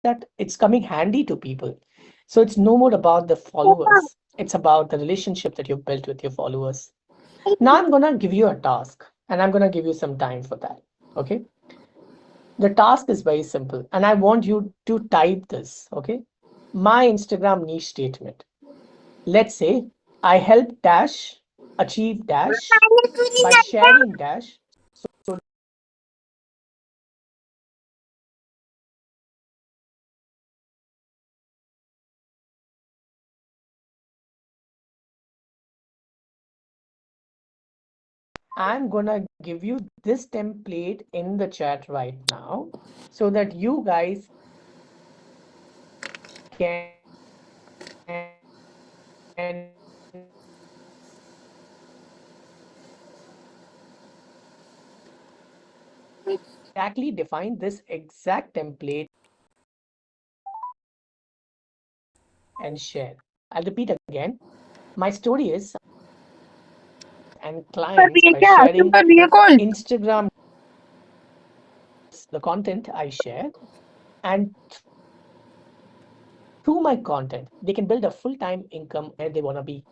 that it's coming handy to people. So it's no more about the followers. It's about the relationship that you've built with your followers. Now I'm gonna give you a task and I'm gonna give you some time for that. Okay. The task is very simple, and I want you to type this. Okay. My Instagram niche statement. Let's say I help dash achieve dash by sharing dash. So I'm gonna give you this template in the chat right now so that you guys can exactly define this exact template and share. I'll repeat again. My story is and कर रही clients है by क्या क्यों sharing कर रही है call Instagram, the content I share, and through my content, they can build a full-time income where they want to be.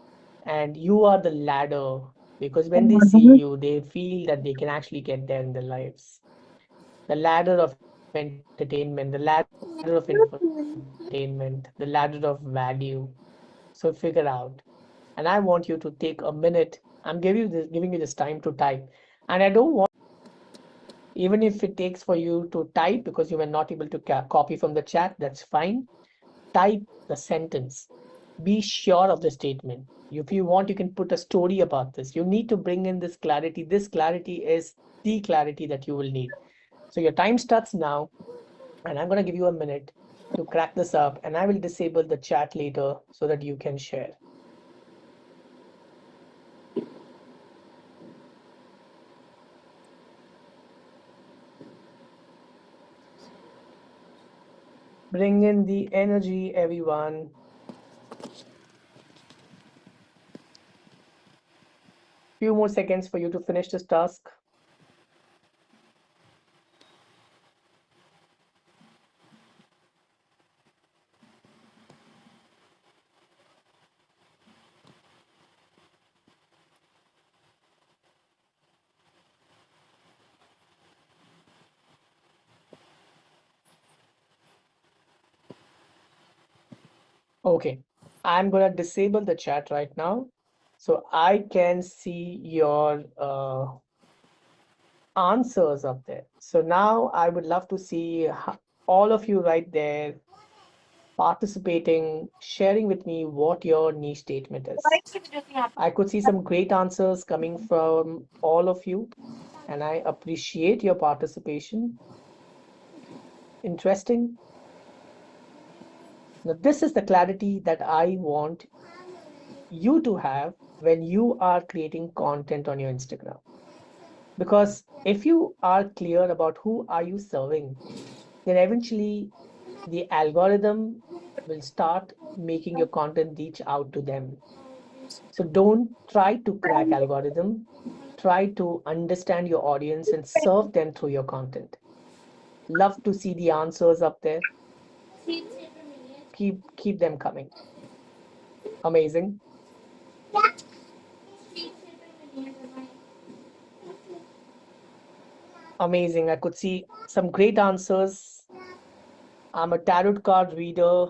And you are the ladder because when they see you, they feel that they can actually get there in their lives. The ladder of entertainment, the ladder of infotainment, the ladder of value. So figure out. And I want you to take a minute. I'm giving you this time to type. And I don't want, even if it takes for you to type because you were not able to copy from the chat, that's fine. Type the sentence. Be sure of the statement. If you want, you can put a story about this. You need to bring in this clarity. This clarity is the clarity that you will need. So your time starts now, and I'm going to give you a minute to crack this up, and I will disable the chat later so that you can share. Bring in the energy, everyone. Few more seconds for you to finish this task. Okay, I'm gonna disable the chat right now so I can see your answers up there. So now I would love to see all of you right there participating, sharing with me what your niche statement is. I could see some great answers coming from all of you, and I appreciate your participation. Interesting. Now, this is the clarity that I want you to have when you are creating content on your Instagram. Because if you are clear about who are you serving, then eventually the algorithm will start making your content reach out to them. So don't try to crack algorithm. Try to understand your audience and serve them through your content. Love to see the answers up there. Keep them coming. Amazing. Amazing. I could see some great answers. I'm a tarot card reader.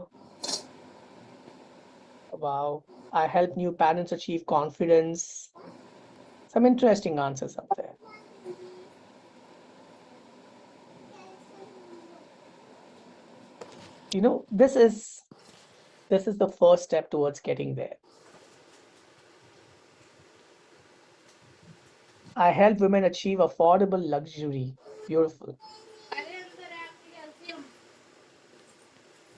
Wow. I help new parents achieve confidence. Some interesting answers up there. You know, this is the first step towards getting there. I help women achieve affordable luxury. Beautiful.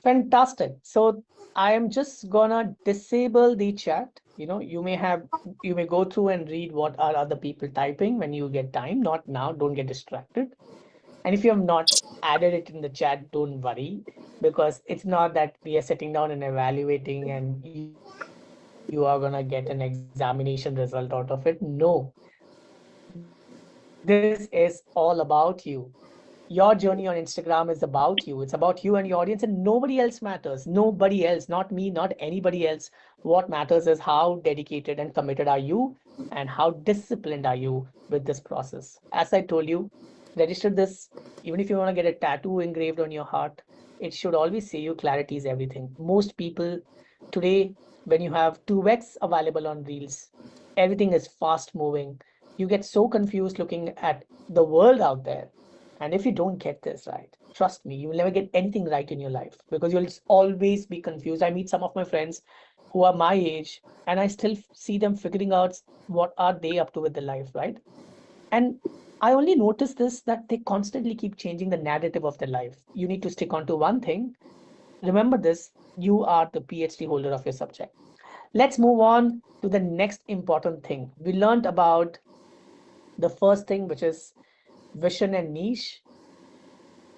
Fantastic. So I am just gonna disable the chat. You may go through and read what are other people typing when you get time. Not now, don't get distracted. And if you have not added it in the chat, don't worry, because it's not that we are sitting down and evaluating and you are gonna get an examination result out of it. No, this is all about you. Your journey on Instagram is about you. It's about you and your audience, and nobody else matters. Nobody else, not me, not anybody else. What matters is how dedicated and committed are you, and how disciplined are you with this process. As I told you, register this. Even if you want to get a tattoo engraved on your heart, it should always say you clarity is everything. Most people today, when you have 2x available on Reels, everything is fast moving. You get so confused looking at the world out there, and if you don't get this right, trust me, you will never get anything right in your life because you'll always be confused. I meet some of my friends who are my age, and I still see them figuring out what are they up to with their life, right? And I only notice this that they constantly keep changing the narrative of their life. You need to stick on to one thing. Remember this, you are the PhD holder of your subject. Let's move on to the next important thing. We learned about the first thing, which is vision and niche.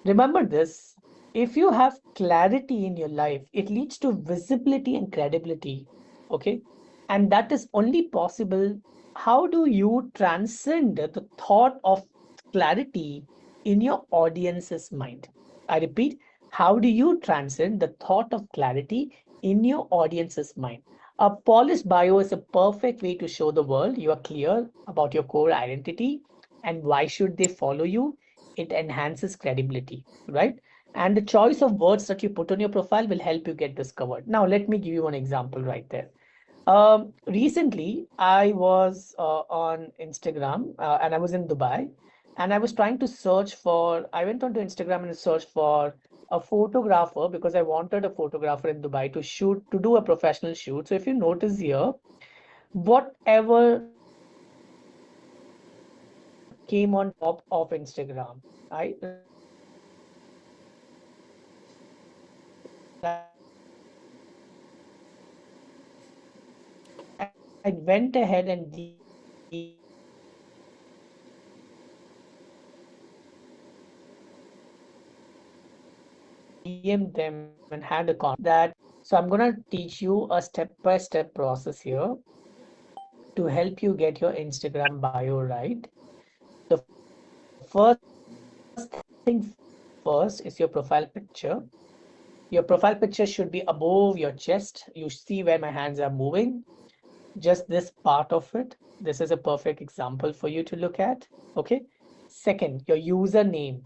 Remember this, if you have clarity in your life, it leads to visibility and credibility. Okay. And that is only possible. How do you transcend the thought of clarity in your audience's mind? I repeat, how do you transcend the thought of clarity in your audience's mind? A polished bio is a perfect way to show the world you are clear about your core identity and why should they follow you. It enhances credibility, right? And the choice of words that you put on your profile will help you get discovered. Now, let me give you one example right there. Recently, I was on Instagram and I was in Dubai, and I was trying to search for, I went onto Instagram and searched for a photographer because I wanted a photographer in Dubai to shoot, to do a professional shoot. So if you notice here, whatever came on top of Instagram, I I went ahead and DM them and had a con that. So I'm gonna teach you a step-by-step process here to help you get your Instagram bio right. The first thing first is your profile picture. Your profile picture should be above your chest. You see where my hands are moving, just this part of it. This is a perfect example for you to look at. Okay. Second, your username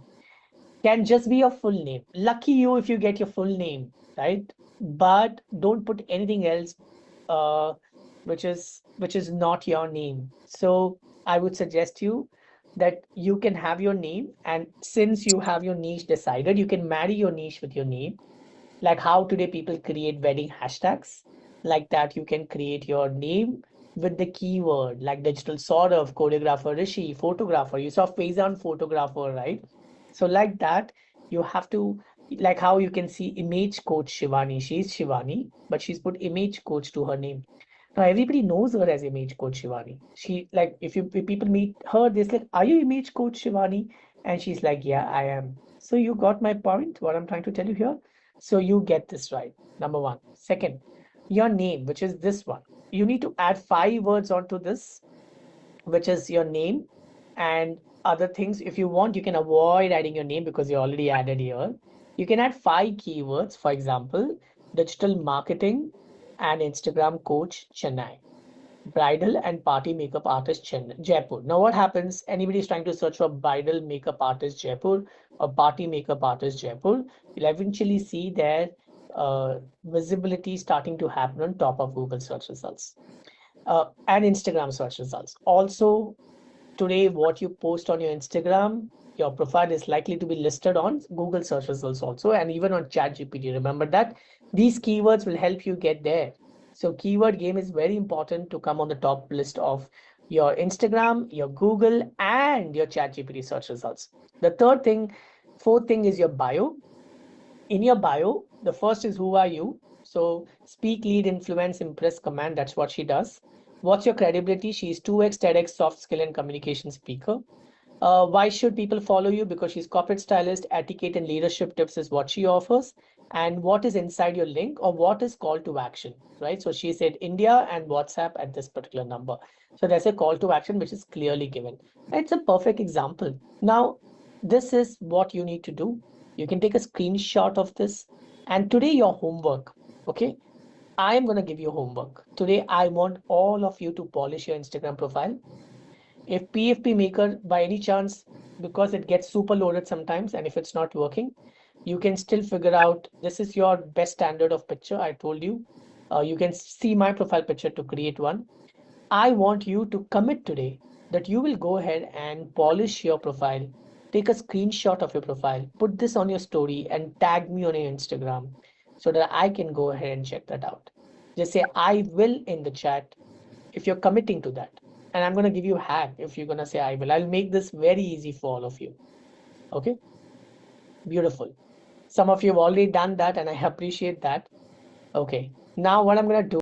can just be your full name. Lucky you if you get your full name, right? But don't put anything else uh, which is not your name. So I would suggest you that you can have your name, and since you have your niche decided, you can marry your niche with your name. Like how today people create wedding hashtags, like that you can create your name with the keyword like digital sort of choreographer Rishi, photographer. You saw Faizan photographer, right? So like that, you have to, like how you can see image coach Shivani. She's Shivani, but she's put image coach to her name. Now everybody knows her as image coach Shivani. She like if people meet her, they're like, "Are you image coach Shivani?" And she's like, "Yeah, I am." So you got my point, what I'm trying to tell you here. So you get this right. Number one. Second, your name, which is this one. You need to add 5 words onto this, which is your name and other things. If you want, you can avoid adding your name because you already added here. You can add 5 keywords, for example, digital marketing and Instagram coach Chennai, bridal and party makeup artist Chennai, Jaipur. Now, what happens? Anybody is trying to search for bridal makeup artist Jaipur or party makeup artist Jaipur, you'll eventually see their visibility starting to happen on top of Google search results and Instagram search results. Also, today, what you post on your Instagram, your profile is likely to be listed on Google search results also, and even on ChatGPT. Remember that these keywords will help you get there. So keyword game is very important to come on the top list of your Instagram, your Google, and your ChatGPT search results. The third thing, fourth thing is your bio. In your bio, the first is who are you? So speak, lead, influence, impress, command. That's what she does. What's your credibility? She's 2x TEDx soft skill and communication speaker. Why should people follow you? Because she's corporate stylist, etiquette and leadership tips is what she offers. And what is inside your link, or what is call to action, right? So she said India and WhatsApp at this particular number. So there's a call to action which is clearly given. It's a perfect example. Now, This is what you need to do. You can take a screenshot of this. And today, your homework, okay? I am going to give you homework. Today, I want all of you to polish your Instagram profile. If PFP Maker, by any chance, because it gets super loaded sometimes, and if it's not working, you can still figure out this is your best standard of picture. I told you. You can see my profile picture to create one. I want you to commit today that you will go ahead and polish your profile. Take a screenshot of your profile, put this on your story, and tag me on your Instagram so that I can go ahead and check that out. Just say I will in the chat if you're committing to that. And I'm going to give you a hack if you're going to say I will. I'll make this very easy for all of you. Okay? Beautiful. Some of you have already done that, and I appreciate that. Okay. Now, what I'm going to do.